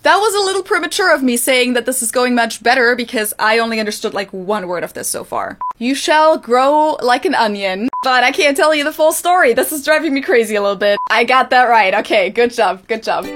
That was a little premature of me saying that this is going much better because I only understood like one word of this so far. You shall grow like an onion, but I can't tell you the full story. This is driving me crazy a little bit. I got that right. Okay, good job, good job.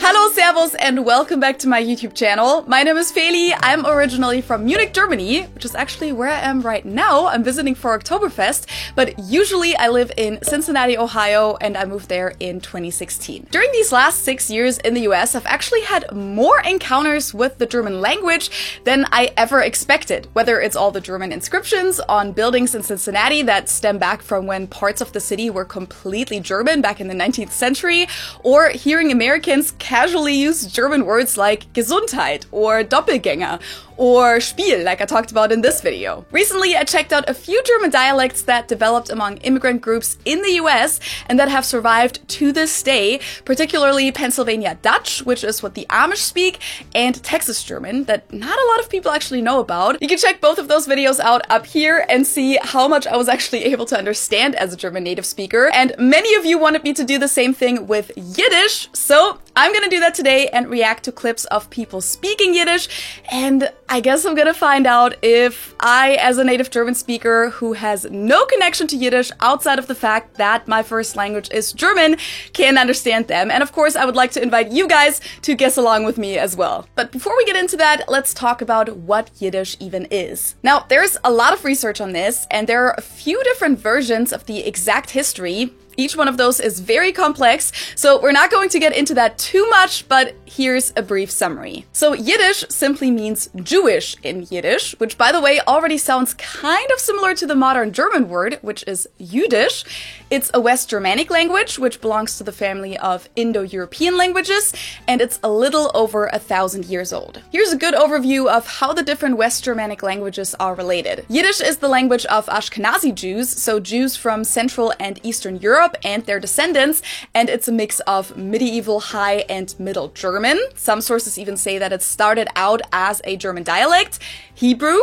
Hallo, Servus, and welcome back to my YouTube channel. My name is Feli. I'm originally from Munich, Germany, which is actually where I am right now. I'm visiting for Oktoberfest, but usually I live in Cincinnati, Ohio, and I moved there in 2016. During these last 6 years in the US, I've actually had more encounters with the German language than I ever expected. Whether it's all the German inscriptions on buildings in Cincinnati that stem back from when parts of the city were completely German back in the 19th century, or hearing Americans casually use German words like Gesundheit or Doppelgänger or Spiel, like I talked about in this video. Recently, I checked out a few German dialects that developed among immigrant groups in the US and that have survived to this day, particularly Pennsylvania Dutch, which is what the Amish speak, and Texas German, that not a lot of people actually know about. You can check both of those videos out up here and see how much I was actually able to understand as a German native speaker. And many of you wanted me to do the same thing with Yiddish, so I'm gonna do that today and react to clips of people speaking Yiddish, and I guess I'm gonna find out if I, as a native German speaker who has no connection to Yiddish outside of the fact that my first language is German, can understand them. And of course, I would like to invite you guys to guess along with me as well. But before we get into that, let's talk about what Yiddish even is. Now, there's a lot of research on this, and there are a few different versions of the exact history. Each one of those is very complex, so we're not going to get into that too much, but here's a brief summary. So Yiddish simply means Jewish in Yiddish, which by the way already sounds kind of similar to the modern German word, which is Jüdisch. It's a West Germanic language, which belongs to the family of Indo-European languages, and it's a little over 1,000 years old. Here's a good overview of how the different West Germanic languages are related. Yiddish is the language of Ashkenazi Jews, so Jews from Central and Eastern Europe and their descendants, and it's a mix of medieval High and Middle German. Some sources even say that it started out as a German dialect, Hebrew,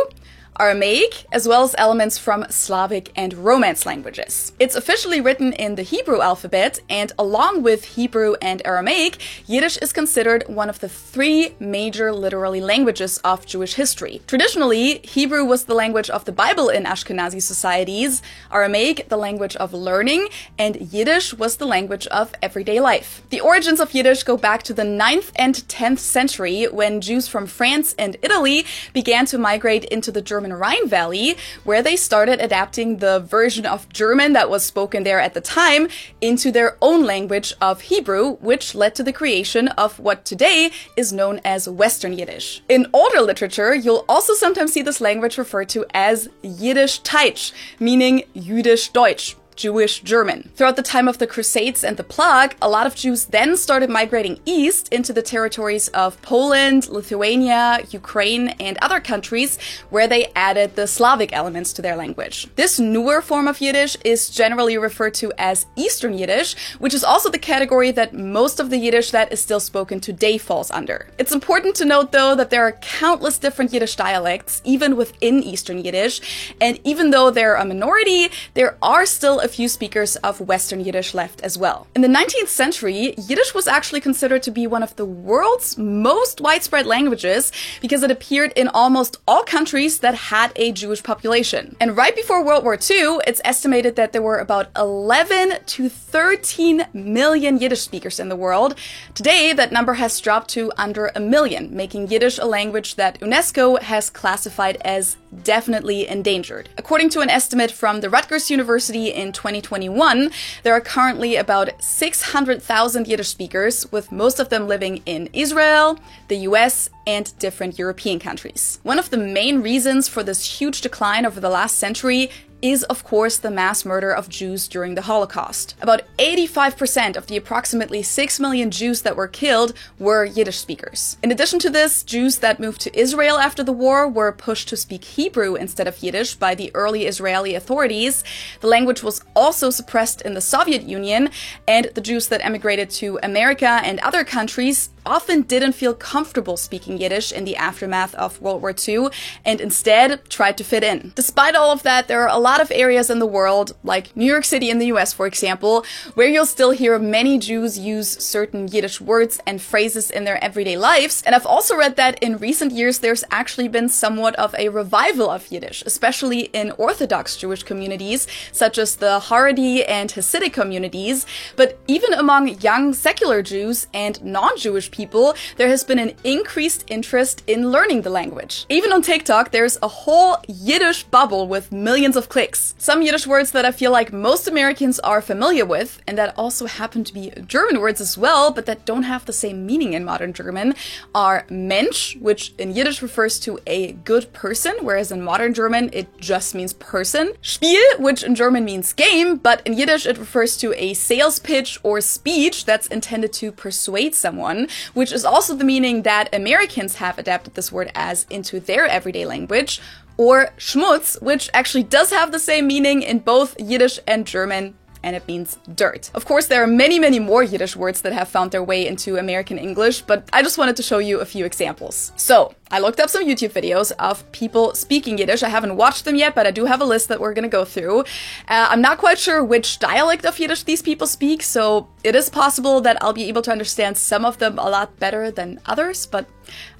Aramaic, as well as elements from Slavic and Romance languages. It's officially written in the Hebrew alphabet, and along with Hebrew and Aramaic, Yiddish is considered one of the 3 major literary languages of Jewish history. Traditionally, Hebrew was the language of the Bible in Ashkenazi societies, Aramaic the language of learning, and Yiddish was the language of everyday life. The origins of Yiddish go back to the 9th and 10th century, when Jews from France and Italy began to migrate into the German Rhine Valley, where they started adapting the version of German that was spoken there at the time into their own language of Hebrew, which led to the creation of what today is known as Western Yiddish. In older literature, you'll also sometimes see this language referred to as Jiddisch-Teutsch, meaning Jüdisch-Deutsch. Jewish German. Throughout the time of the Crusades and the Plague, a lot of Jews then started migrating east into the territories of Poland, Lithuania, Ukraine, and other countries where they added the Slavic elements to their language. This newer form of Yiddish is generally referred to as Eastern Yiddish, which is also the category that most of the Yiddish that is still spoken today falls under. It's important to note, though, that there are countless different Yiddish dialects, even within Eastern Yiddish, and even though they're a minority, there are still a few speakers of Western Yiddish left as well. In the 19th century, Yiddish was actually considered to be one of the world's most widespread languages because it appeared in almost all countries that had a Jewish population. And right before World War II, it's estimated that there were about 11 to 13 million Yiddish speakers in the world. Today, that number has dropped to under 1 million, making Yiddish a language that UNESCO has classified as definitely endangered. According to an estimate from the Rutgers University in 2021, there are currently about 600,000 Yiddish speakers, with most of them living in Israel, the US, and different European countries. One of the main reasons for this huge decline over the last century is, of course, the mass murder of Jews during the Holocaust. About 85% of the approximately 6 million Jews that were killed were Yiddish speakers. In addition to this, Jews that moved to Israel after the war were pushed to speak Hebrew instead of Yiddish by the early Israeli authorities. The language was also suppressed in the Soviet Union, and the Jews that emigrated to America and other countries often didn't feel comfortable speaking Yiddish in the aftermath of World War II and instead tried to fit in. Despite all of that, there are a lot lot of areas in the world, like New York City in the US, for example, where you'll still hear many Jews use certain Yiddish words and phrases in their everyday lives. And I've also read that in recent years there's actually been somewhat of a revival of Yiddish, especially in Orthodox Jewish communities, such as the Haredi and Hasidic communities. But even among young secular Jews and non-Jewish people, there has been an increased interest in learning the language. Even on TikTok, there's a whole Yiddish bubble with millions of clicks. Some Yiddish words that I feel like most Americans are familiar with, and that also happen to be German words as well, but that don't have the same meaning in modern German, are Mensch, which in Yiddish refers to a good person, whereas in modern German it just means person. Spiel, which in German means game, but in Yiddish it refers to a sales pitch or speech that's intended to persuade someone, which is also the meaning that Americans have adapted this word as into their everyday language. Or Schmutz, which actually does have the same meaning in both Yiddish and German, and it means dirt. Of course, there are many, many more Yiddish words that have found their way into American English, but I just wanted to show you a few examples. So, I looked up some YouTube videos of people speaking Yiddish. I haven't watched them yet, but I do have a list that we're gonna go through. I'm not quite sure which dialect of Yiddish these people speak, so it is possible that I'll be able to understand some of them a lot better than others, but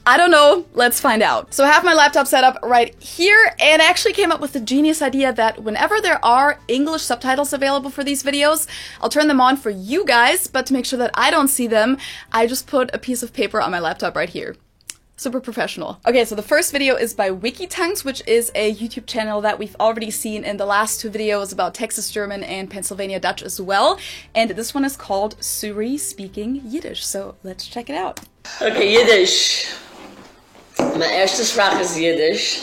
I don't know. Let's find out. So I have my laptop set up right here, and I actually came up with the genius idea that whenever there are English subtitles available for these videos, I'll turn them on for you guys, but to make sure that I don't see them, I just put a piece of paper on my laptop right here. Super professional. Okay, so the first video is by Wikitanks, which is a YouTube channel that we've already seen in the last two videos about Texas German and Pennsylvania Dutch as well. And this one is called Suri Speaking Yiddish. So let's check it out. Okay, Yiddish. Mijn eerste Sprache is Yiddish.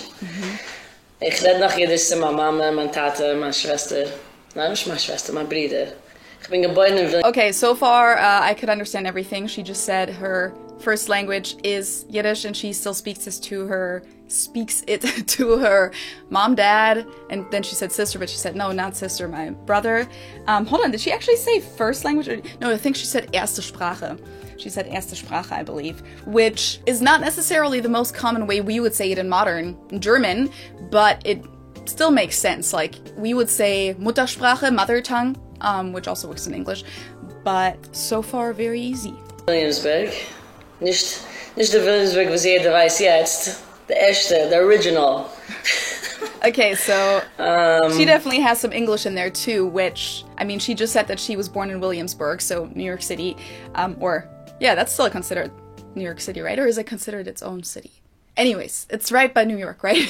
Ich rede noch Yiddish zu meiner Mama, meiner Tate, meiner Schwester. Nein, nicht meine Schwester, meine Brüder. Ich bin geboren in Wilhelmsburg. Okay, so far I could understand everything. She just said her first language is Yiddish, and she still speaks it to her mom, dad, and then she said sister, but she said no, not sister, my brother. Hold on, did she actually say first language? Or, no, I think she said erste Sprache. She said erste Sprache, I believe, which is not necessarily the most common way we would say it in modern German, but it still makes sense. Like, we would say Muttersprache, mother tongue, which also works in English, but so far very easy. Williamsburg. Nicht der Williamsburg, was jeder weiß jetzt. Der erste, the original. Okay, so she definitely has some English in there too, which, I mean, she just said that she was born in Williamsburg, so New York City, or, yeah, that's still considered New York City, right? Or is it considered its own city? Anyways, it's right by New York, right?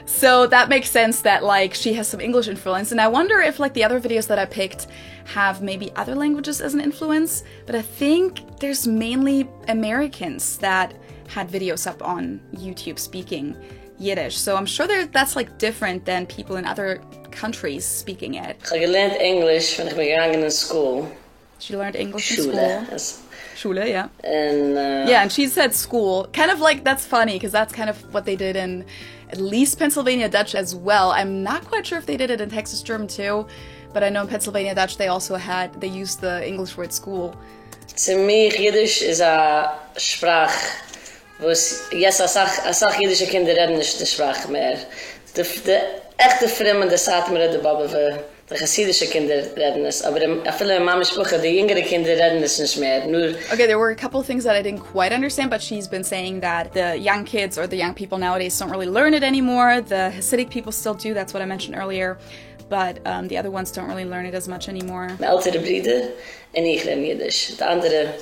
So that makes sense that, like, she has some English influence, and I wonder if, like, the other videos that I picked have maybe other languages as an influence, but I think there's mainly Americans that had videos up on YouTube speaking Yiddish, so I'm sure that's, like, different than people in other countries speaking it. Ich habe gelernt Englisch, when ich bin gegangen in school. She learned English in Schule. school. Schule, yeah. And yeah, and she said school. Kind of like, that's funny, because that's kind of what they did in at least Pennsylvania Dutch as well. I'm not quite sure if they did it in Texas German too, but I know in Pennsylvania Dutch they used the English word school. Zu mir, Yiddish is a Sprache, was jetzt als jiddische Kinder reden nicht die Sprache mehr. De echte Fremden sagt mir de Babbe, de Hasidische Kinder reden es, aber viele Mama-Sprache, die jüngere Kinder reden es nicht mehr. Nur okay, there were a couple of things that I didn't quite understand, but she's been saying that the young kids or the young people nowadays don't really learn it anymore. The Hasidic people still do, that's what I mentioned earlier, but the other ones don't really learn it as much anymore. Mijn ältere Brüder en ich reden Jiddisch. De andere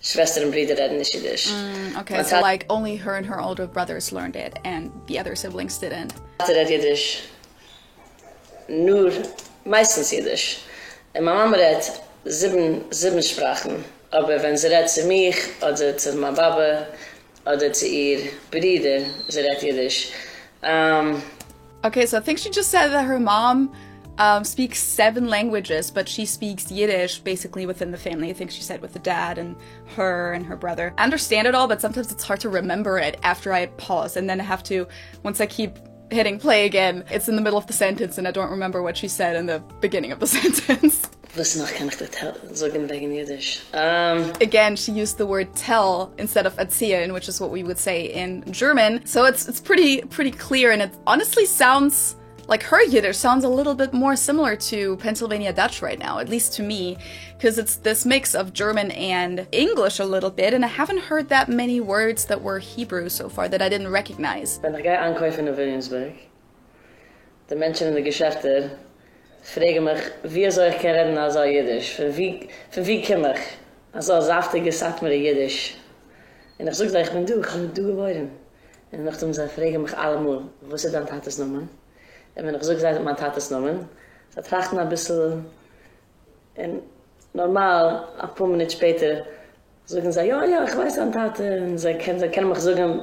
Schwester und Brüder reden nicht Jiddisch. Okay, so like only her and her older brothers learned it, and the other siblings didn't. Tate redt Jiddisch. Nur meistens Jiddisch. Und meine Mama redt sieben Sprachen. Aber wenn sie redt zu mich, oder zu meiner Baba, oder zu ihr Brüder, sie redt Jiddisch. Okay, so I think she just said that her mom speaks 7 languages, but she speaks Yiddish basically within the family. I think she said with the dad and her brother. I understand it all, but sometimes it's hard to remember it after I pause, and then I have to, once I keep hitting play again, it's in the middle of the sentence and I don't remember what she said in the beginning of the sentence. Was noch kann ich das sagen wegen Jiddisch? Again, she used the word tell instead of erzählen, which is what we would say in German. So it's pretty clear, and it honestly sounds like her Yiddish sounds a little bit more similar to Pennsylvania Dutch right now, at least to me, because it's this mix of German and English a little bit, and I haven't heard that many words that were Hebrew so far that I didn't recognize. Wenn ich gehe ankäufen in Williamsburg, die Menschen in den Geschäften fragen mich, wie soll ich reden als Jiddisch? Von wie komme ich? Also saftige Satmere Jiddisch. Und ich sage, ich bin du geworden. Und nachdem sie fragen mich allemal, wo ist dann Tates Namen? Und wenn ich so gesagt habe, mein Tates Namen, sie trachten ein bisschen, und normal, ein paar Minuten später, sagen sie, ja, ich weiß an Tate, und sie können mich sagen.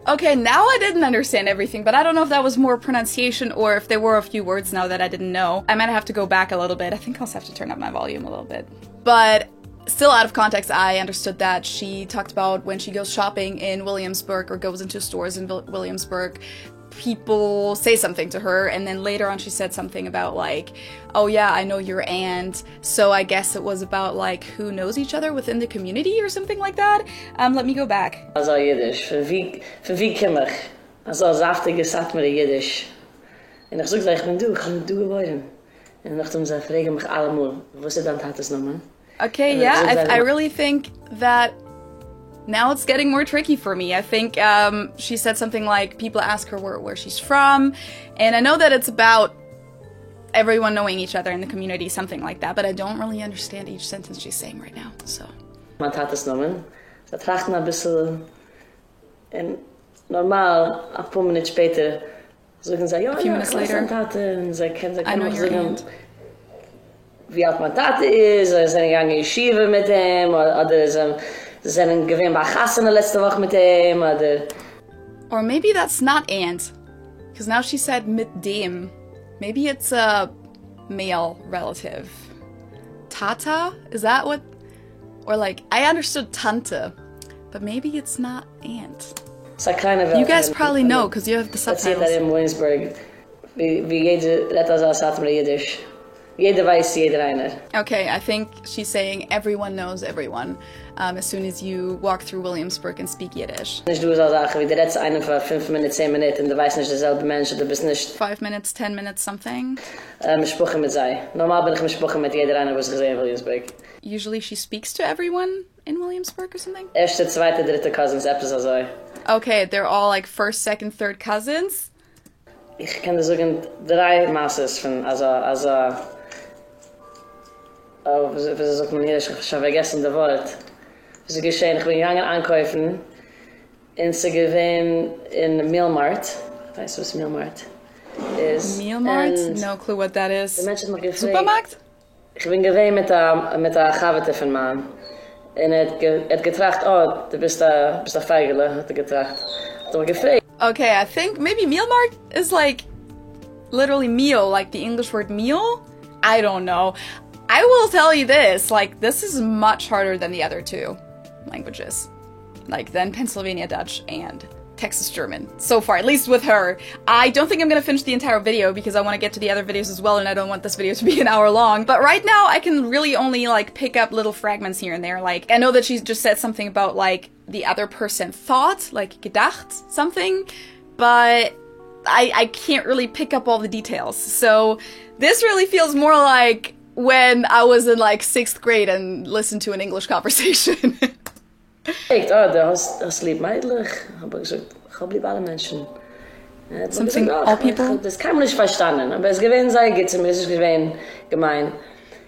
Okay, now I didn't understand everything, but I don't know if that was more pronunciation or if there were a few words now that I didn't know. I might have to go back a little bit. I think I'll have to turn up my volume a little bit. But still out of context, I understood that she talked about when she goes shopping in Williamsburg or goes into stores in Williamsburg, people say something to her, and then later on she said something about like, oh yeah, I know your aunt, so I guess it was about like who knows each other within the community or something like that. Let me go back. Also Jiddisch, von wie komme ich? Also saftige Satmere Jiddisch. Und ich sage, ich bin du geworden. Und nachdem sie fragen mich allemal, wo ist dann Tates Namen? Okay, yeah, I really think that now it's getting more tricky for me. I think she said something like people ask her where she's from, and I know that it's about everyone knowing each other in the community, something like that, but I don't really understand each sentence she's saying right now, so. Man hat es genommen, sie trachten ein bisschen, und normal, ein paar Minuten später, sagen sie, ja, ich weiß an Tate, und sie können auch sagen, wie alt mein Tate ist, oder sie sind gegangen in Yeshiva mit ihm, oder sie sind gewesen bei Chassene letzte Woche mit ihm, oder... Or maybe that's not aunt, because now she said mit dem. Maybe it's a male relative. Tata? Is that what? Or like, I understood Tante, but maybe it's not aunt. You guys probably know, because you have the subtitles. Let's see that in Williamsburg. Wie jeder redt als Satmere Jiddisch. Jeder weiß, jeder einer. Okay, I think she's saying everyone knows everyone as soon as you walk through Williamsburg and speak Yiddish. Nicht du so sagen, wie der letzte eine für 5 Minuten, 10 Minuten, und du weißt nicht derselbe Mensch, du bist nicht... 5 minutes, 10 minutes, something? Mispuche mit sei. Normal bin ich Mispuche mit jeder einer, was gesehen in Williamsburg. Usually she speaks to everyone in Williamsburg or something? Erste, zweite, dritte Cousins, etwas also. Okay, they're all like first, second, third cousins? Ich kann dir sagen, 3 Masses von, wie sagt man hier, ich habe vergessen das Wort. Es ist geschehen, ich bin gegangen ankäufen, und sie gewesen in Mealmart. Weißt du, was Mealmart ist? Mealmart? No clue what that is. Supermarkt? Ich bin gewesen mit der Chavete von Mann. Und hat getracht, oh, du bist der Feigele, hat getracht. Hat er gefragt. Okay, I think maybe Mealmart is like literally meal, like the English word meal? I don't know. I will tell you this, like, this is much harder than the other 2 languages. Like, than Pennsylvania Dutch and Texas German. So far, at least with her. I don't think I'm gonna finish the entire video because I want to get to the other videos as well and I don't want this video to be an hour long. But right now, I can really only, like, pick up little fragments here and there. Like, I know that she just said something about, like, the other person thought, like, gedacht something, but I can't really pick up all the details. So, this really feels more like when I was in like 6th grade and listened to an English conversation. Ich dachte, das ist lieb meidlich. Aber ich habe lieb alle Menschen. Something all people? Das kann man nicht verstanden. Aber es gewesen sei, geht es mir, es ist gewesen gemein.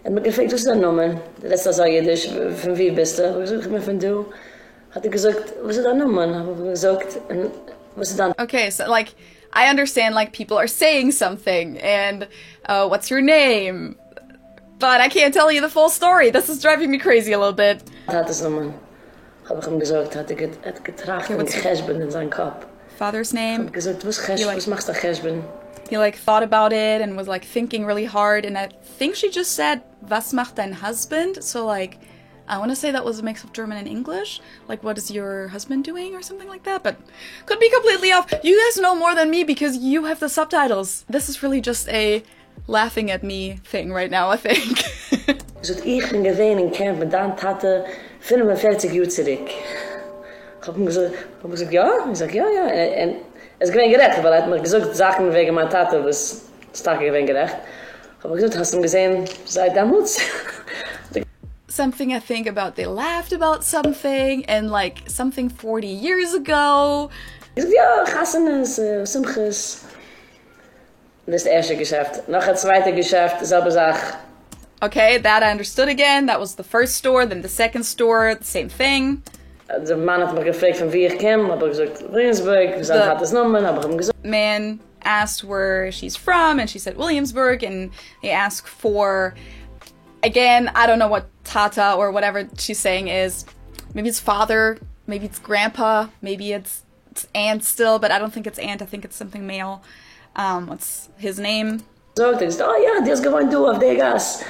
Und mir gefragt, was ist dein Name? Der letzte sagt Jiddisch, von wie bist du? Ich sage, ich bin von du. Hat gesagt, was ist dein Name? Habe ich gesagt, was ist dein... Okay, so like, I understand like people are saying something and what's your name? But I can't tell you the full story. This is driving me crazy a little bit. Tates Namen. Habe ich ihm gesagt, hat getracht in Cheshben in seinen Kopf. Father's name? Habe gesagt, was machst du Cheshben? He like thought about it and was like thinking really hard and I think she just said, was macht dein husband? So like, I want to say that was a mix of German and English. Like, what is your husband doing or something like that? But could be completely off. You guys know more than me because you have the subtitles. This is really just a laughing at me thing right now, I think. Dus ich bin gewesen in Camp mit deiner Tate 45 Jahre zurück. Ich habe gesagt, ja. Ich sage, ja. Es gewinnt gerecht, weil er hat mir gesagt, Sachen wegen meiner Tate, was stark gewinnt gerecht. Aber gesagt, hast du gesehen, seit damals? Something I think about, they laughed about something, and like something 40 years ago. Ich sag, ja, Chassanes, Simches. Das ist das erste Geschäft. Noch ein zweites Geschäft, selbe Sache. Okay, that I understood again. That was the first store, then the second store, the same thing. Der Mann hat mich gefragt, von wie ich komme, habe ich gesagt, Williamsburg, gesagt, hat das Nummer, habe ich ihm gesagt. Man asked where she's from, and she said Williamsburg, and they asked for, again, I don't know what Tata or whatever she's saying is. Maybe it's father, maybe it's grandpa, maybe it's aunt still, but I don't think it's aunt, I think it's something male. What's his name? So, ich dachte, oh ja, die ist gewohnt du auf der Gas.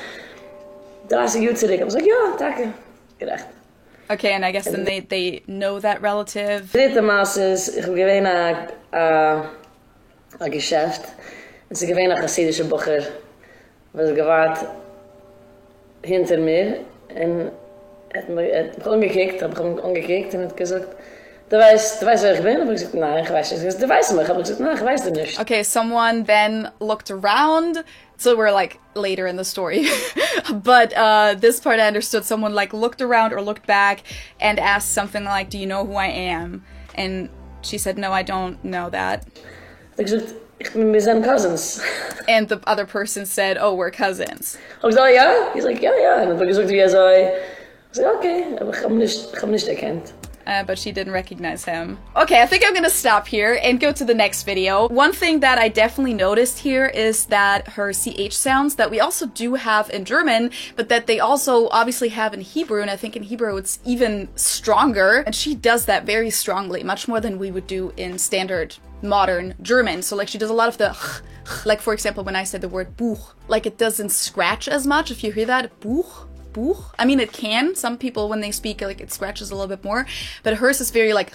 30 Jahre zurück. Ich sag, ja, danke. Gerecht. Okay, and I guess then they know that relative. Dritte Maß ist, ich gewinne ein Geschäft. Und sie gewinne ein chassidische Bucher, was gewahrt hinter mir. Und hat mich angekickt, habe ich angekickt und hat gesagt, du weißt, wer ich bin? Habe ich gesagt, nein, ich weiß nicht. Du weißt mich, habe ich gesagt, nein, ich weiß nicht. Okay, someone then looked around. So we're like later in the story. But this part I understood. Someone like looked around or looked back and asked something like, do you know who I am? And she said, no, I don't know that. Ich gesagt, wir sind cousins. And the other person said, oh, we're cousins. Habe ich gesagt, ja? He's like, ja, ja. Und dann habe ich gesagt, wie sei. Ich sag, okay, aber ich habe nicht erkannt. But she didn't recognize him. Okay, I think I'm gonna stop here and go to the next video. One thing that I definitely noticed here is that her CH sounds that we also do have in German, but that they also obviously have in Hebrew, and I think in Hebrew it's even stronger. And she does that very strongly, much more than we would do in standard modern German. So like she does a lot of the like for example when I said the word Buch, like it doesn't scratch as much if you hear that, Buch. Buch. I mean, it can. Some people, when they speak, like, it scratches a little bit more. But hers is very, like,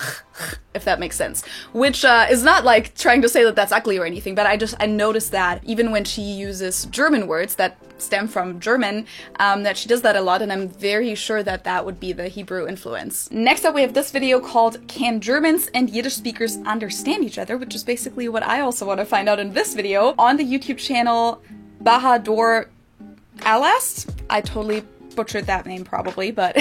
if that makes sense. Which is not, like, trying to say that that's ugly or anything, but I noticed that even when she uses German words that stem from German, that she does that a lot, and I'm very sure that that would be the Hebrew influence. Next up, we have this video called Can Germans and Yiddish speakers understand each other? Which is basically what I also want to find out in this video on the YouTube channel Bahadur Alast. I totally butchered that name probably, but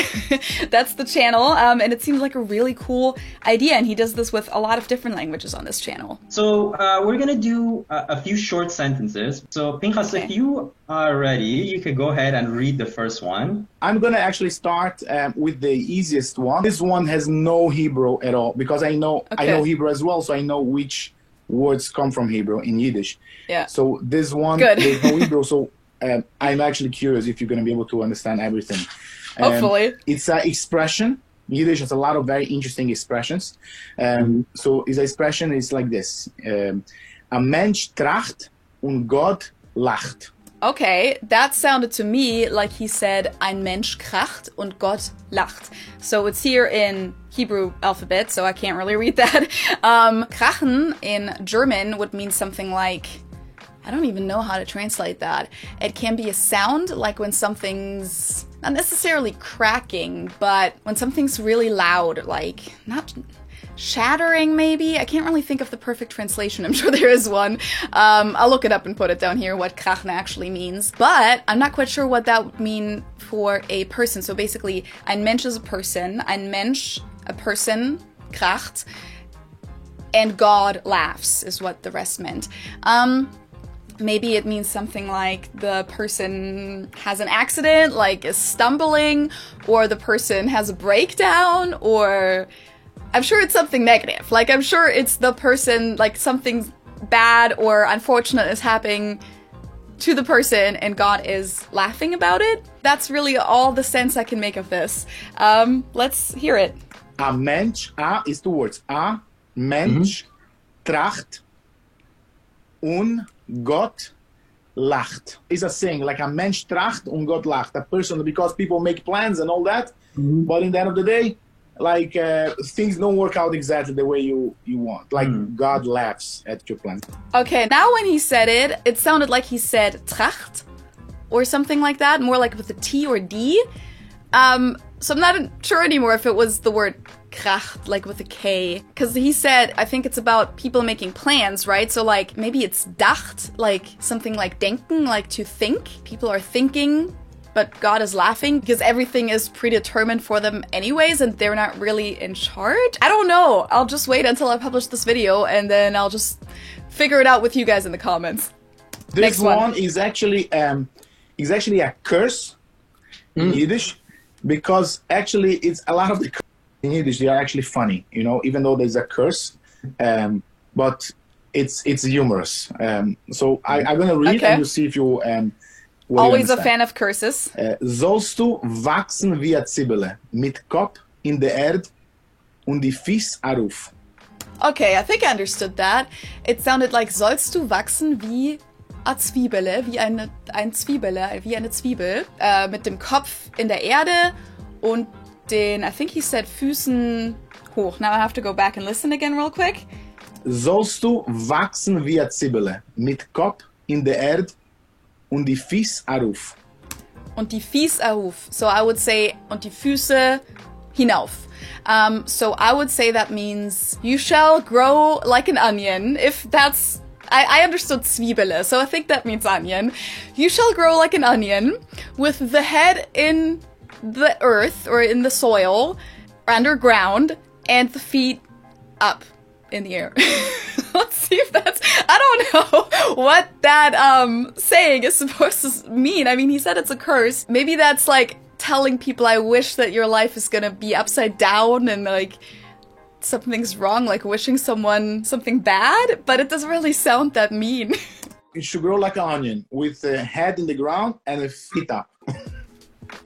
that's the channel, and it seems like a really cool idea, and he does this with a lot of different languages on this channel. So we're gonna do a few short sentences. So Pinchas, if you are ready, you can go ahead and read the first one. I'm gonna actually start with the easiest one. This one has no Hebrew at all, because I know Hebrew as well, so I know which words come from Hebrew in Yiddish. Yeah. So this one, good. There's no Hebrew, so I'm actually curious if you're going to be able to understand everything. Hopefully. It's an expression. Yiddish has a lot of very interesting expressions. So his expression is like this. A Mensch tracht und Gott lacht. Okay, that sounded to me like he said, ein Mensch kracht und Gott lacht. So it's here in Hebrew alphabet, so I can't really read that. Krachen in German would mean something like, I don't even know how to translate that. It can be a sound, like when something's not necessarily cracking, but when something's really loud, like not shattering maybe? I can't really think of the perfect translation. I'm sure there is one. I'll look it up and put it down here, what krachen actually means. But I'm not quite sure what that would mean for a person. So basically, ein Mensch is a person. Ein Mensch, a person, kracht. And God laughs is what the rest meant. Maybe it means something like the person has an accident, like is stumbling, or the person has a breakdown, or I'm sure it's something negative. Like I'm sure it's the person, like something bad or unfortunate is happening to the person and God is laughing about it. That's really all the sense I can make of this. Let's hear it. A Mensch, a is two words. A Mensch tracht und Gott lacht. It's a saying, like a Mensch tracht und Gott lacht. A person, because people make plans and all that, but in the end of the day, like things don't work out exactly the way you want. Like God laughs at your plans. Okay, now when he said it, it sounded like he said tracht or something like that, more like with a T or D. So I'm not sure anymore if it was the word Kracht, like with a K. Because he said, I think it's about people making plans, right? So like, maybe it's dacht, like something like denken, like to think. People are thinking, but God is laughing because everything is predetermined for them anyways and they're not really in charge. I don't know. I'll just wait until I publish this video and then I'll just figure it out with you guys in the comments. This Next one. one is actually a curse in Yiddish, because actually it's a lot of the curses in Yiddish, they are actually funny, you know, even though there's a curse, but it's humorous. So I'm gonna read and you see if you Always a fan of curses. Sollst du wachsen wie a Zwiebele, mit Kopf in der Erde und die Fies auf. Okay, I think I understood that. It sounded like sollst du wachsen wie a Zwiebele, wie eine Zwiebel, mit dem Kopf in der Erde und den, I think he said Füßen hoch. Now I have to go back and listen again real quick. Sollst du wachsen wie a Zwiebele, mit Kopf in der Erde und die Fies auf. Und die Fies auf. So I would say, und die Füße hinauf. So I would say that means you shall grow like an onion. If that's, I understood Zwiebele, so I think that means onion. You shall grow like an onion with the head in the earth or in the soil, underground, and the feet up in the air. Let's see if that's, I don't know what that saying is supposed to mean. I mean, he said it's a curse. Maybe that's like telling people, I wish that your life is gonna be upside down and like something's wrong, like wishing someone something bad, but it doesn't really sound that mean. It should grow like an onion with a head in the ground and a feet up.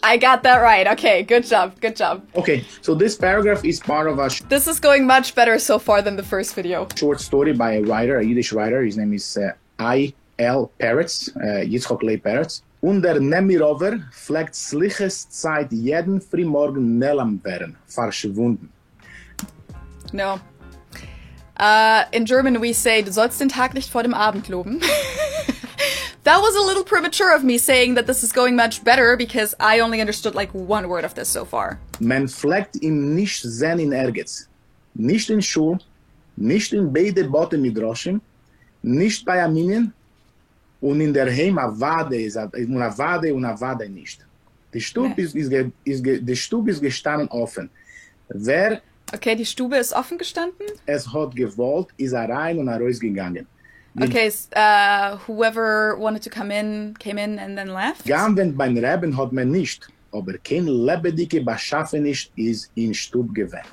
I got that right. Okay, good job, good job. Okay, so this paragraph is part of a This is going much better so far than the first video. short story by a writer, a Yiddish writer. His name is I.L. Peretz, Yitzchok Leib Peretz. Und der Nemirover fleckt sliches Zeit jeden Frühmorgen Nellam werden, verschwunden. No. In German we say, du sollst den Tag nicht vor dem Abend loben. That was a little premature of me saying that this is going much better because I only understood like one word of this so far. Man fleckt ihm nicht sehen in Ergetz. Nicht in Schul, nicht in beide Bote Midrashim, nicht bei Aminien, und in der Heim a Wade nicht. Die Stube ist gestanden offen. Wer Okay, die Stube ist offen gestanden? es hat gewollt, ist rein und rausgegangen. Okay, whoever wanted to come in, came in and then left? Gamwend beim Reben hat man nicht, aber kein lebendige Beschaffen ist in Stub gewesen.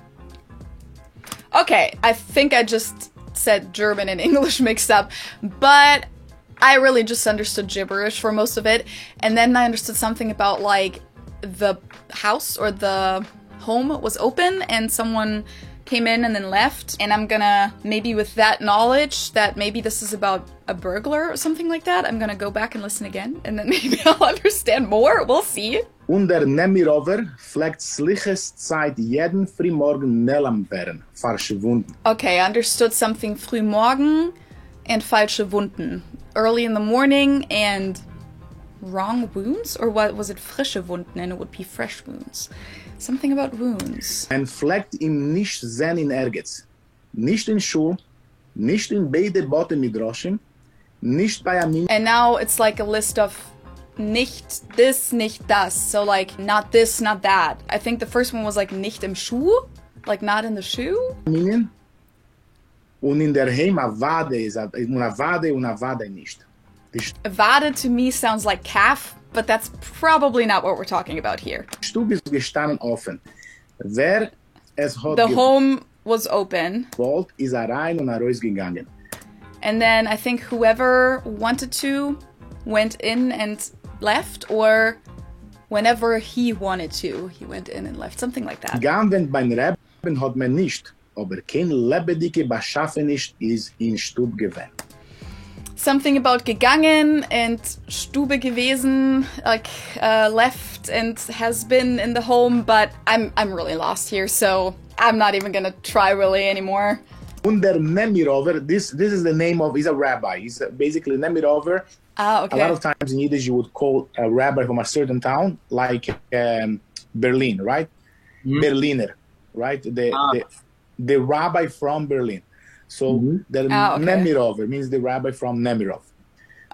Okay, I think I just said German and English mixed up, but I really just understood gibberish for most of it. And then I understood something about like the house or the home was open and someone came in and then left. And I'm gonna, maybe with that knowledge that maybe this is about a burglar or something like that, I'm gonna go back and listen again and then maybe I'll understand more. We'll see. Und der Nemirover fleckt sliches Zeit jeden Frühmorgen Nellam werden, verschwunden. Okay, I understood something frühmorgen and falsche Wunden. Early in the morning and wrong wounds? Or what was it? Frische Wunden, and it would be fresh wounds. Something about wounds. Man fleckt ihm nicht sehen in Ergetz. Nicht in Schul, nicht in beide Bote Midrashim, nicht bei Amin. And now it's like a list of nicht this, nicht das. So like not this, not that. I think the first one was like nicht im Schuh, like not in the shoe. Aminien. Und in der Heim a Wade ist una Wade nicht. Wade to me sounds like calf, but that's probably not what we're talking about here. Die Stube ist gestanden offen. Wer es hat The home was open. gewollt, ist rein und rausgegangen. And then I think whoever wanted to went in and left, or whenever he wanted to, he went in and left. Something like that. Gamwend beim Reben hat man nicht, aber kein lebendige Beschaffen ist in Stub gewesen. Something about gegangen and Stube gewesen, like left and has been in the home, but I'm really lost here, so I'm not even gonna try really anymore. Und der Nemirover, this is the name of, he's a rabbi. He's basically Nemirover. Ah, A okay. lot of times in Yiddish you would call a rabbi from a certain town, like Berlin, right? Berliner, right? The rabbi from Berlin. So the okay. Nemirover means the rabbi from Nemirov.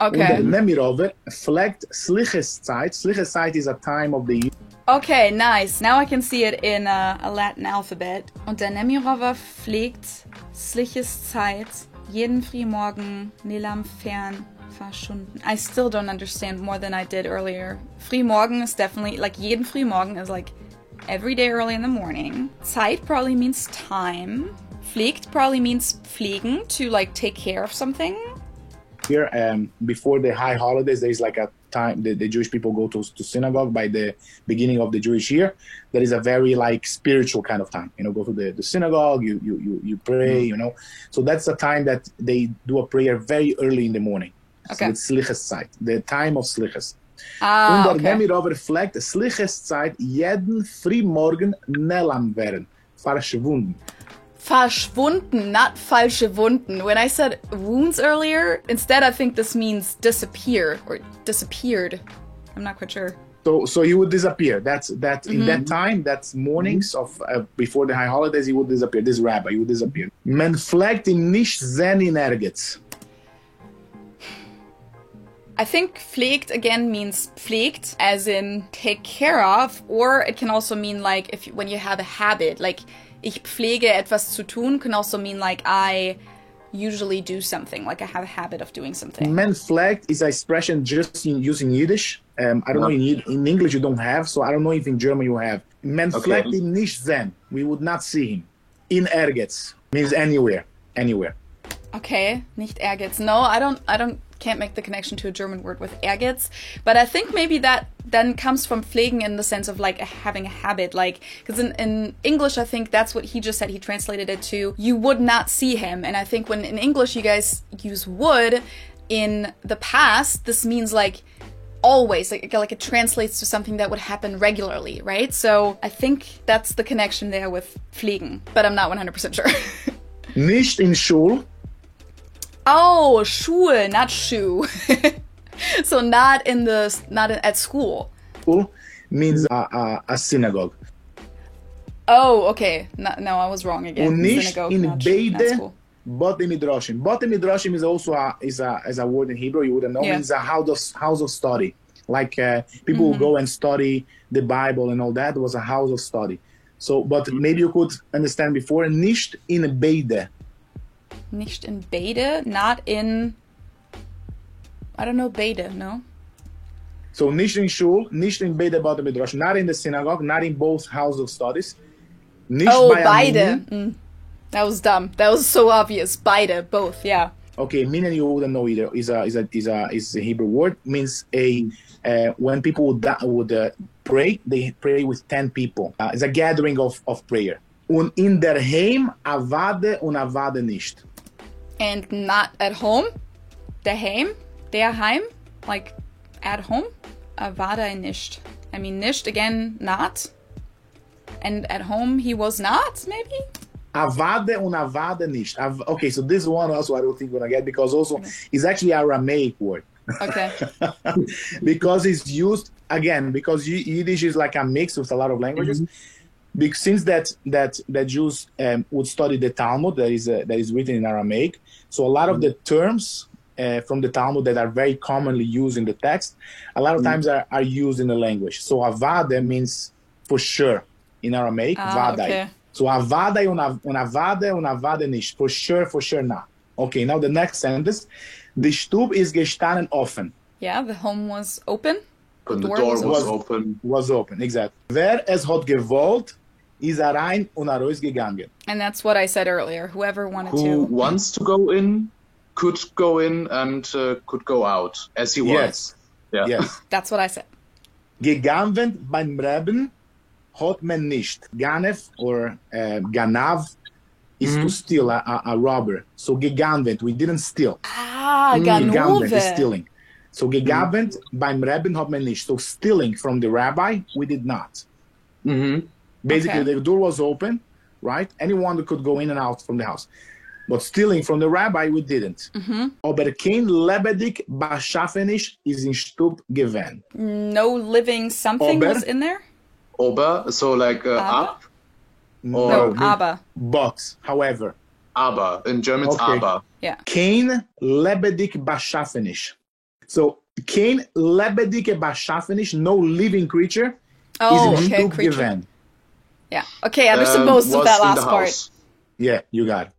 Okay. Und der Nemirover pflegt Slicheszeit. Slicheszeit is a time of the year. Okay, nice. Now I can see it in a Latin alphabet. Und der Nemirover pflegt Slicheszeit jeden Frühmorgen Nelam fern verschwunden. I still don't understand more than I did earlier. Frühmorgen is definitely, like jeden Frühmorgen is like every day early in the morning. Zeit probably means time. Pflegt probably means pflegen, to like take care of something. Here, before the high holidays, there is like a time the Jewish people go to synagogue by the beginning of the Jewish year. That is a very like spiritual kind of time. You know, go to the synagogue, you pray, you know. So that's the time that they do a prayer very early in the morning. Okay. So it's Slicheszeit, the time of Sliches. Ah, Und der okay. Nemirover pflegt Slicheszeit jeden Frühmorgen nelam werden, verschwunden. Verschwunden, not falsche Wunden. When I said wounds earlier, instead I think this means disappear or disappeared. I'm not quite sure. So he would disappear. That's in that time. That's mornings of before the high holidays. He would disappear. This rabbi, he would disappear. Men pflegt ihn nicht sehen in ergetz. I think pflegt again means pflegt, as in take care of, or it can also mean like when you have a habit, like ich pflege etwas zu tun, can also mean like I usually do something, like I have a habit of doing something. Men pflegt is an expression just using Yiddish. I don't know in English you don't have, so I don't know if in German you have. Men pflegt ihn nicht sehen. We would not see him. In ergetz means anywhere. Okay, nicht Ehrgeiz. No, I can't make the connection to a German word with Ehrgeiz, but I think maybe that then comes from pflegen in the sense of like having a habit, like, because in English I think that's what he just said. He translated it to you would not see him, and I think when in English you guys use would in the past, this means like always, like it translates to something that would happen regularly, right? So I think that's the connection there with pflegen, but I'm not 100% sure. Nicht in Schul. Oh, Schule, not shoe. So not at school. Schul means a synagogue. Oh, okay. No, I was wrong again. Und nicht Synagogue, in not beide school. Bote Midrashim. Bote Midrashim is also a word in Hebrew. You wouldn't know. Yeah. It's a house of study. Like people who go and study the Bible and all that. It was a house of study. So, but maybe you could understand before. Nicht in beide. Nicht in beide, not in, I don't know, beide, no? So nicht in Schul, nicht in beide Bote Midrashim. Not in the synagogue, not in both houses of studies. Nicht bei beide. That was dumb. That was so obvious. Beide, both, yeah. Okay, minen you wouldn't know either. Is a Hebrew word. Means when people would pray, they pray with 10 people. It's a gathering of prayer. Und in der Heim avade und avade nicht. And not at home. Daheim. Daheim. Like at home. Avada nicht. I mean, nicht again, not. And at home he was not, maybe? Avade und avade nicht. Okay, so this one also I don't think we're gonna get, because also it's actually an Aramaic word. Okay. Because it's used again, because Yiddish is like a mix with a lot of languages. Since that Jews would study the Talmud that is written in Aramaic, so a lot of the terms from the Talmud that are very commonly used in the text, a lot of times are used in the language. So avade means for sure in Aramaic, vadai. Okay. So avadai und avade nicht. For sure not. Okay, now the next sentence. The Stub is gestanden offen. Yeah, the home was open. And the door was open. Was open, exactly. Wer es hat gewollt, ist rein und raus gegangen. And that's what I said earlier. Whoever wanted Who to. wants to go in, could go in and could go out as he wants. Yeah. Yes. That's what I said. Gegangen beim Reben hat man nicht. Ganef or ganav is to steal, a robber. So gegangen, we didn't steal. Gegangen is Ganove. stealing. So gegangen beim Reben hat man nicht. So stealing from the rabbi, we did not. Basically, Okay. the door was open, right? Anyone could go in and out from the house. But stealing from the rabbi, we didn't. Aber kein lebendig beschaffenisch is in Stub gewesen. No living something Aber- was in there? Ober, so like Aber? up. No, aber. But, however. Aber. In German, it's Okay. aber. Yeah. Kein lebendig beschaffenis. So, kein lebendig beschaffenis, no living creature, Oh, is in okay, Stub creature. gewesen. Yeah. Okay, I understood most of Was that in last the part. house. Yeah, you got it.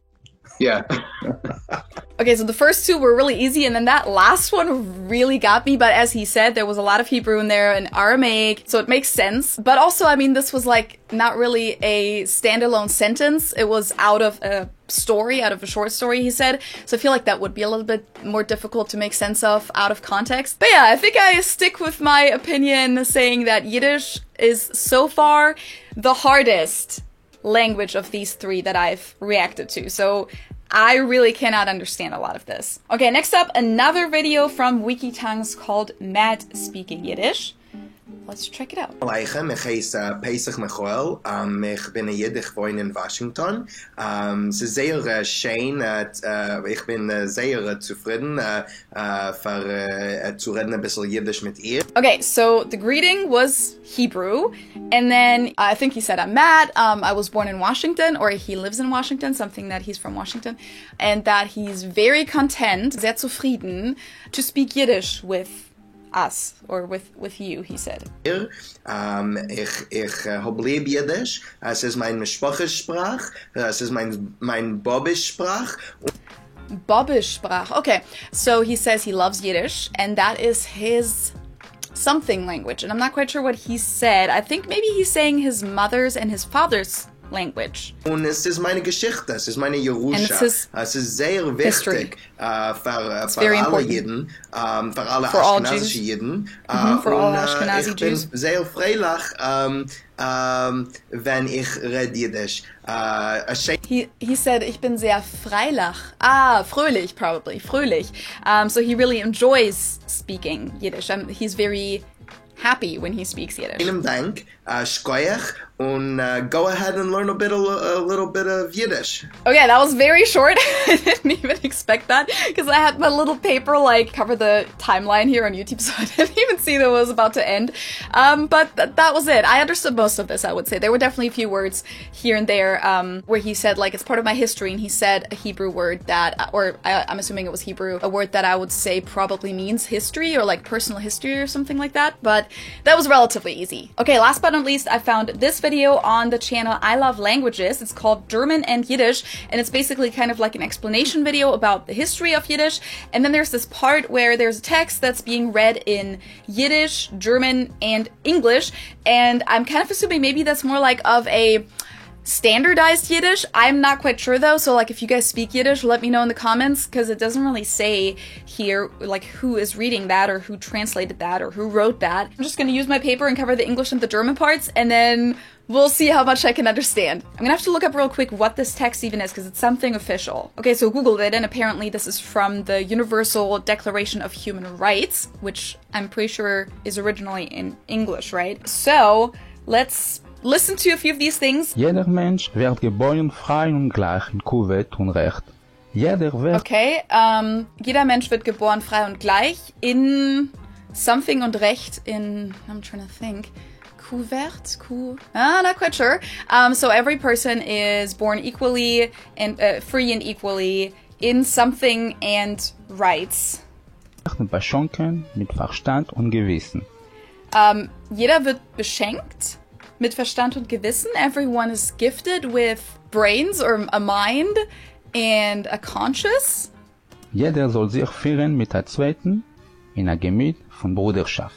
Yeah. Okay, so the first two were really easy, and then that last one really got me. But as he said, there was a lot of Hebrew in there and Aramaic, so it makes sense. But also, I mean, this was like not really a standalone sentence. It was out of a story, out of a short story, he said. So I feel like that would be a little bit more difficult to make sense of out of context. But yeah, I think I stick with my opinion saying that Yiddish is so far the hardest language of these three that I've reacted to. So I really cannot understand a lot of this. Okay, next up, another video from Wikitongues called Matt Speaking Yiddish. Let's check it out. Aleichem, ich heiße Pesach Michael. Ich bin ein Jid, ich wohne in Washington. Es ist sehr schön, ich bin sehr zufrieden, zu reden ein bisschen Jiddisch mit ihr. Okay, so the greeting was Hebrew, and then I think he said, I'm Matt, I was born in Washington, or he lives in Washington, something that he's from Washington, and that he's very content, sehr zufrieden, to speak Yiddish with us, or with you, he said. Ich hab lieb Jiddisch, es ist mein Sprache, es ist mein Bobisch-Sprach. Bobisch-Sprach. Okay, so he says he loves Yiddish, and that is his something language, and I'm not quite sure what he said. I think maybe he's saying his mother's and his father's language. Und es ist meine Geschichte, es ist meine And Jerusha. it's his Es ist sehr history. wichtig für very alle important. Jeden, für alle For all Ashkenazische Jews. Jeden. For all Und, Ashkenazi ich bin Jews. sehr freilich, wenn ich rede Jiddisch. He said, ich bin sehr freilach. Ah, fröhlich, probably. Fröhlich. So he really enjoys speaking Yiddish. He's very happy when he speaks Yiddish. Vielen Dank, shkoyach, und go ahead and learn a little bit of Yiddish. Okay, that was very short. I didn't even expect that because I had my little paper like cover the timeline here on YouTube, so I didn't even see that it was about to end. But that was it. I understood most of this, I would say. There were definitely a few words here and there where he said like it's part of my history, and he said a Hebrew word that, or I'm assuming it was Hebrew, a word that I would say probably means history or like personal history or something like that. But that was relatively easy. Okay, last but not least, I found this video on the channel I Love Languages. It's called German and Yiddish, and it's basically kind of like an explanation video about the history of Yiddish. And then there's this part where there's a text that's being read in Yiddish, German, and English, and I'm kind of assuming maybe that's more like of a standardized Yiddish. I'm not quite sure though, so like if you guys speak Yiddish, let me know in the comments, because it doesn't really say here like who is reading that or who translated that or who wrote that. I'm just gonna use my paper and cover the English and the German parts, and then we'll see how much I can understand. I'm gonna have to look up real quick what this text even is, because it's something official. Okay, so Googled it, and apparently this is from the Universal Declaration of Human Rights, which I'm pretty sure is originally in English, right? So let's listen to a few of these things. Jeder Mensch wird geboren frei und gleich in Kuwait und Recht. Jeder wird Okay, jeder Mensch wird geboren frei und gleich in something und Recht in, I'm trying to think, not quite sure. So every person is born equally and free and equally in something and rights. beschenkt mit Verstand und Gewissen. Jeder wird beschenkt mit Verstand und Gewissen. Everyone is gifted with brains or a mind and a conscience. Jeder soll sich führen mit der Zweiten in ein Gemüt von Bruderschaft.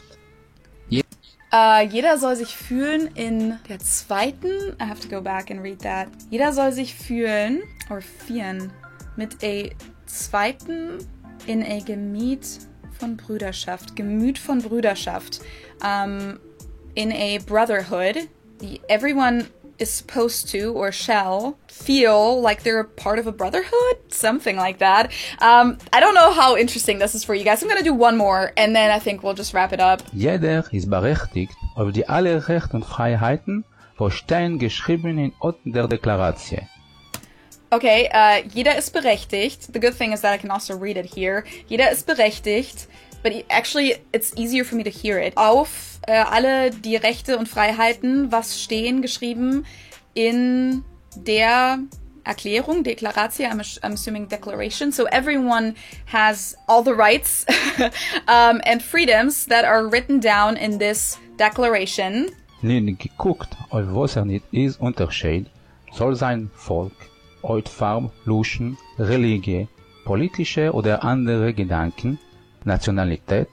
Jeder soll sich fühlen in der zweiten, I have to go back and read that. Jeder soll sich fühlen, or führen, mit a zweiten in a Gemüt von Brüderschaft. Gemüt von Brüderschaft. In a brotherhood. Everyone is supposed to, or shall, feel like they're a part of a brotherhood? Something like that. I don't know how interesting this is for you guys. I'm gonna do one more, and then I think we'll just wrap it up. Jeder ist berechtigt auf die alle Rechte und Freiheiten, wo stehen geschrieben in Ort der Deklaration. Okay, jeder ist berechtigt. The good thing is that I can also read it here. Jeder ist berechtigt, but actually it's easier for me to hear it. Auf alle die Rechte und Freiheiten, was stehen geschrieben in der Erklärung, Deklaratio, I'm assuming declaration. So everyone has all the rights and freedoms that are written down in this declaration. Nicht geguckt, auf was nicht ist Unterschied, soll sein Volk, Hautfarbe, Luschen, Religie, politische oder andere Gedanken, Nationalität,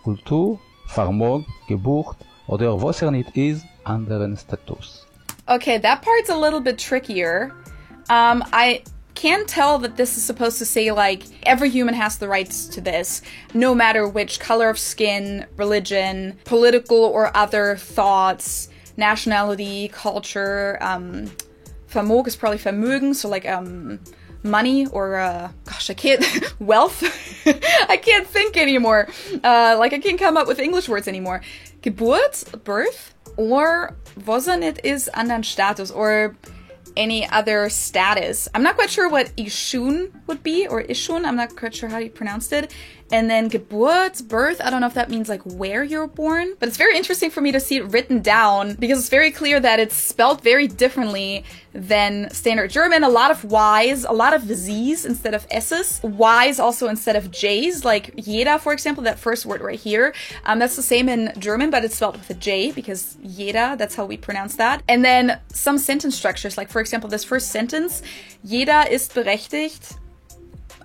Kultur, Vermögen, Geburt oder was nicht ist, anderen Status. Okay, that part's a little bit trickier. I can tell that this is supposed to say, like, every human has the rights to this, no matter which color of skin, religion, political or other thoughts, nationality, culture, Vermögen is probably Vermögen, so like, money or, gosh, I can't, wealth? I can't think anymore. Like, I can't come up with English words anymore. Geburt, birth, or Vosanit is anderen Status, or any other status. I'm not quite sure what Ishun would be, or Ishun, I'm not quite sure how you pronounced it. And then Geburt, birth, I don't know if that means like where you're born, but it's very interesting for me to see it written down because it's very clear that it's spelled very differently than standard German. A lot of Y's, a lot of Z's instead of S's, Y's also instead of J's, like jeder, for example, that first word right here. That's the same in German, but it's spelled with a J because jeder, that's how we pronounce that. And then some sentence structures, like for example, this first sentence, jeder ist berechtigt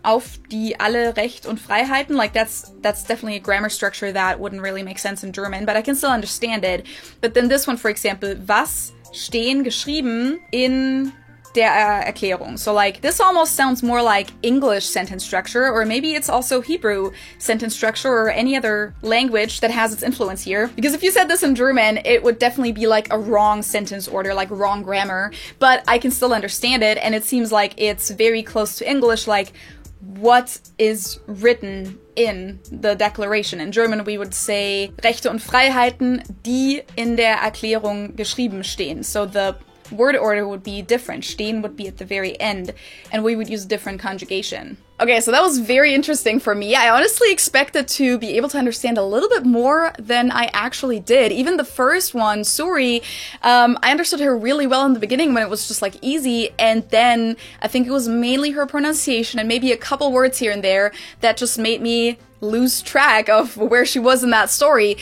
auf die alle Recht und Freiheiten. Like that's definitely a grammar structure that wouldn't really make sense in German, but I can still understand it. But then this one, for example, was stehen geschrieben in der Erklärung. So like this almost sounds more like English sentence structure, or maybe it's also Hebrew sentence structure or any other language that has its influence here. Because if you said this in German, it would definitely be like a wrong sentence order, like wrong grammar, but I can still understand it, and it seems like it's very close to English, like what is written in the declaration. In German we would say Rechte und Freiheiten, die in der Erklärung geschrieben stehen. So the word order would be different. Stehen would be at the very end, and we would use a different conjugation. Okay, so that was very interesting for me. I honestly expected to be able to understand a little bit more than I actually did. Even the first one, Suri, I understood her really well in the beginning when it was just like easy, and then I think it was mainly her pronunciation and maybe a couple words here and there that just made me lose track of where she was in that story.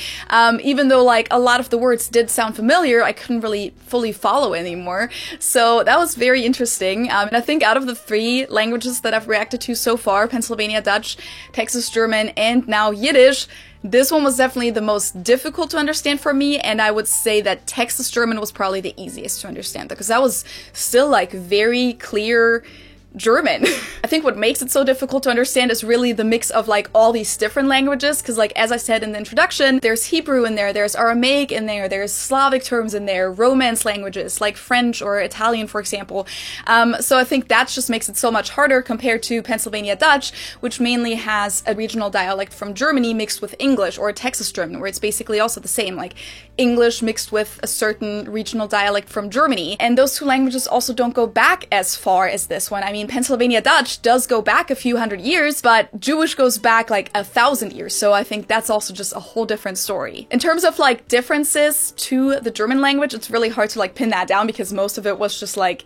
Even though like a lot of the words did sound familiar, I couldn't really fully follow anymore. So that was very interesting. And I think out of the 3 languages that I've reacted to so far, Pennsylvania Dutch, Texas German, and now Yiddish, this one was definitely the most difficult to understand for me, and I would say that Texas German was probably the easiest to understand because that was still like very clear German. I think what makes it so difficult to understand is really the mix of like all these different languages, because like as I said in the introduction, there's Hebrew in there, there's Aramaic in there, there's Slavic terms in there, Romance languages like French or Italian, for example. So I think that just makes it so much harder compared to Pennsylvania Dutch, which mainly has a regional dialect from Germany mixed with English, or Texas German, where it's basically also the same, like English mixed with a certain regional dialect from Germany. And those 2 languages also don't go back as far as this one. I mean, Pennsylvania Dutch does go back a few hundred years, but Jewish goes back like 1,000 years, so I think that's also just a whole different story. In terms of like differences to the German language, it's really hard to like pin that down because most of it was just like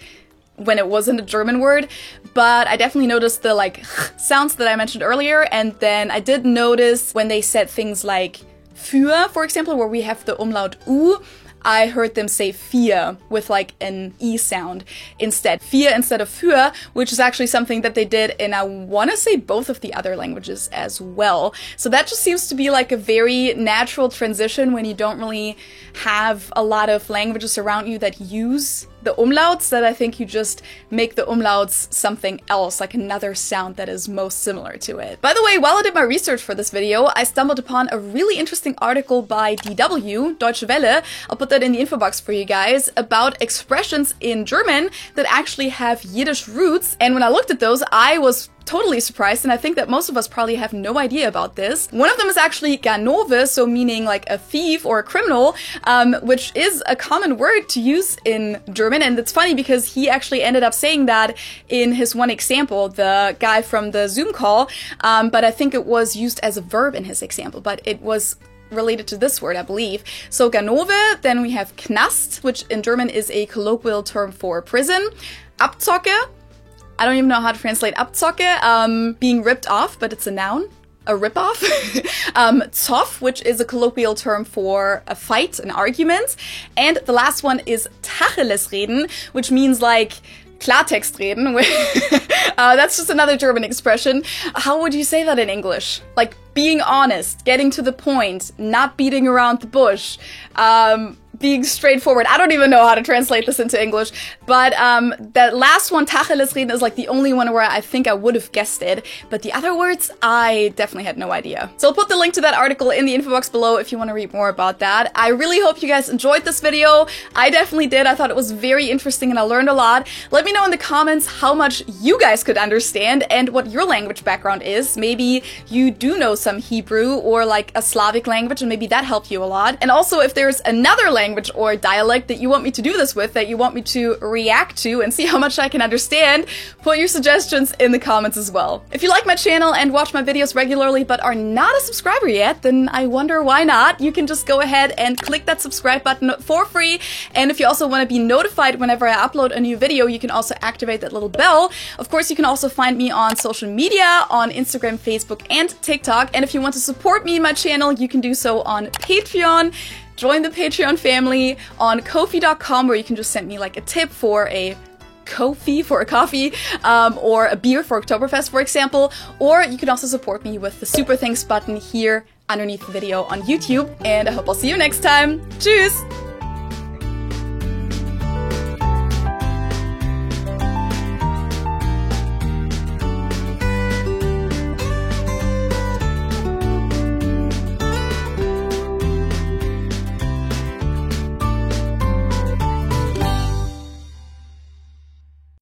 when it wasn't a German word, but I definitely noticed the like sounds that I mentioned earlier, and then I did notice when they said things like für, for example, where we have the umlaut U, I heard them say vier with like an E sound instead. Vier instead of für, which is actually something that they did in, I want to say, both of the other languages as well. So that just seems to be like a very natural transition when you don't really have a lot of languages around you that use the umlauts, that I think you just make the umlauts something else, like another sound that is most similar to it. By the way, while I did my research for this video, I stumbled upon a really interesting article by DW, Deutsche Welle. I'll put put that in the info box for you guys, about expressions in German that actually have Yiddish roots. And when I looked at those, I was totally surprised, and I think that most of us probably have no idea about this. One of them is actually Ganove, so meaning like a thief or a criminal, which is a common word to use in German. And it's funny because he actually ended up saying that in his one example, the guy from the Zoom call, but I think it was used as a verb in his example, but it was related to this word, I believe. So Ganove, then we have Knast, which in German is a colloquial term for prison. Abzocke, I don't even know how to translate Abzocke, being ripped off, but it's a noun, a rip-off. Zoff, which is a colloquial term for a fight, an argument. And the last one is Tacheles reden, which means like Klartext reden. That's just another German expression. How would you say that in English? Like being honest, getting to the point, not beating around the bush, being straightforward. I don't even know how to translate this into English, but that last one, Tacheles reden, is like the only one where I think I would have guessed it, but the other words, I definitely had no idea. So I'll put the link to that article in the info box below if you want to read more about that. I really hope you guys enjoyed this video. I definitely did. I thought it was very interesting and I learned a lot. Let me know in the comments how much you guys could understand and what your language background is. Maybe you do know some Hebrew or like a Slavic language and maybe that helped you a lot. And also if there's another language or dialect that you want me to do this with, that you want me to react to and see how much I can understand, put your suggestions in the comments as well. If you like my channel and watch my videos regularly but are not a subscriber yet, then I wonder why not. You can just go ahead and click that subscribe button for free. And if you also want to be notified whenever I upload a new video, you can also activate that little bell. Of course, you can also find me on social media, on Instagram, Facebook, and TikTok. And if you want to support me and my channel, you can do so on Patreon. Join the Patreon family on Ko-fi.com, where you can just send me like a tip for a Ko-fi for a coffee, or a beer for Oktoberfest, for example. Or you can also support me with the super thanks button here underneath the video on YouTube. And I hope I'll see you next time. Tschüss!